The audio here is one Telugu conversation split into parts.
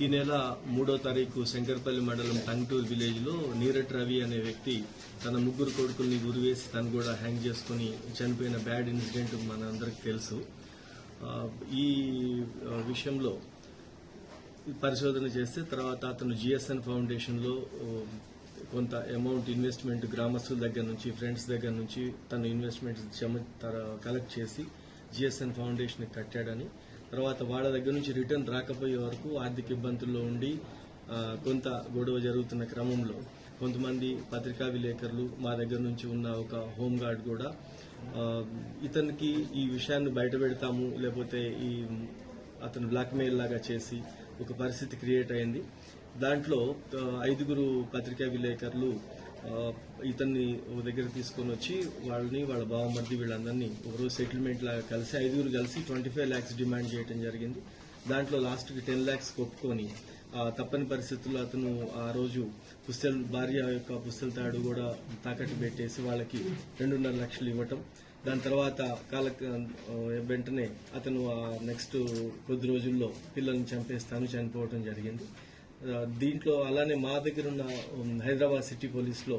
ఈ నెల 3వ తారీఖు శంకర్పల్లి మండలం టంగుటూరు విలేజ్ లో నీరట్ రవి అనే వ్యక్తి తన ముగ్గురు కొడుకుల్ని గురివేసి తను కూడా హ్యాంగ్ చేసుకుని చనిపోయిన బ్యాడ్ ఇన్సిడెంట్ మన అందరికి తెలుసు. ఈ విషయంలో పరిశోధన చేస్తే తర్వాత అతను జిఎస్ఎన్ ఫౌండేషన్ లో కొంత అమౌంట్ ఇన్వెస్ట్మెంట్ గ్రామస్తుల దగ్గర నుంచి ఫ్రెండ్స్ దగ్గర నుంచి తన ఇన్వెస్ట్మెంట్ కలెక్ట్ చేసి జిఎస్ఎన్ ఫౌండేషన్ కట్టాడని, తర్వాత వాళ్ళ దగ్గర నుంచి రిటర్న్ రాకపోయే వరకు ఆర్థిక ఇబ్బందుల్లో ఉండి కొంత గొడవ జరుగుతున్న క్రమంలో కొంతమంది పత్రికా విలేకరులు మా దగ్గర నుంచి ఉన్న ఒక హోంగార్డ్ కూడా ఇతనికి ఈ విషయాన్ని బయట పెడతాము లేకపోతే ఈ అతను బ్లాక్మెయిల్ లాగా చేసి ఒక పరిస్థితి క్రియేట్ అయింది. దాంట్లో 5 పత్రికా విలేకరులు ఇతన్ని దగ్గర తీసుకొని వచ్చి వాళ్ళని వాళ్ళ బావమర్ది వీళ్ళందరినీ ఒకరోజు సెటిల్మెంట్ లాగా కలిసి 5 కలిసి 25 lakhs డిమాండ్ చేయడం జరిగింది. దాంట్లో లాస్ట్కి 10 lakhs ఒప్పుకొని తప్పని పరిస్థితుల్లో అతను ఆ రోజు భార్య యొక్క పుస్తల తాడు కూడా తాకట్టు పెట్టేసి వాళ్ళకి 2.5 లక్షలు ఇవ్వటం. దాని తర్వాత వెంటనే అతను నెక్స్ట్ కొద్ది రోజుల్లో పిల్లల్ని చనిపోవటం జరిగింది. దీంట్లో అలానే మా దగ్గర ఉన్న హైదరాబాద్ సిటీ పోలీస్లో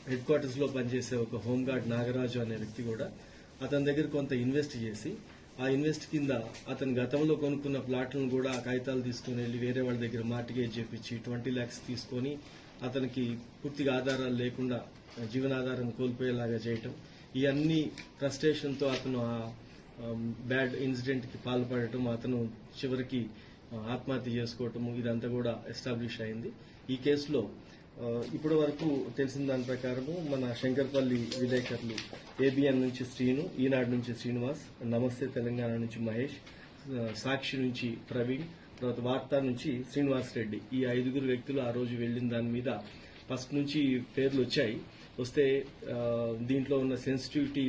హెడ్ క్వార్టర్స్ లో పనిచేసే ఒక హోంగార్డ్ నాగరాజు అనే వ్యక్తి కూడా అతని దగ్గర కొంత ఇన్వెస్ట్ చేసి ఆ ఇన్వెస్ట్ కింద అతను గతంలో కొనుక్కున్న ప్లాట్లను కూడా ఆ కాగితాలు తీసుకుని వెళ్లి వేరే వాళ్ళ దగ్గర మార్టిగేజ్ చేపించి 20 lakhs తీసుకొని అతనికి పూర్తిగా ఆధారాలు లేకుండా జీవనాధారం కోల్పోయేలాగా చేయటం, ఈ అన్ని ఫ్రస్ట్రేషన్ తో అతను ఆ బ్యాడ్ ఇన్సిడెంట్ కి పాల్పడటం, అతను చివరికి ఆత్మహత్య చేసుకోవటము ఇదంతా కూడా ఎస్టాబ్లిష్ అయింది. ఈ కేసులో ఇప్పటి వరకు తెలిసిన దాని ప్రకారము మన శంకర్పల్లి విలేకరులు ఏబిఎన్ నుంచి శ్రీను, ఈనాడు నుంచి శ్రీనివాస్, నమస్తే తెలంగాణ నుంచి మహేష్, సాక్షి నుంచి ప్రవీణ్, తర్వాత వార్తా నుంచి శ్రీనివాస్ రెడ్డి, ఈ 5 వ్యక్తులు ఆ రోజు వెళ్లిన దాని మీద ఫస్ట్ నుంచి పేర్లు వచ్చాయి. వస్తే దీంట్లో ఉన్న సెన్సిటివిటీ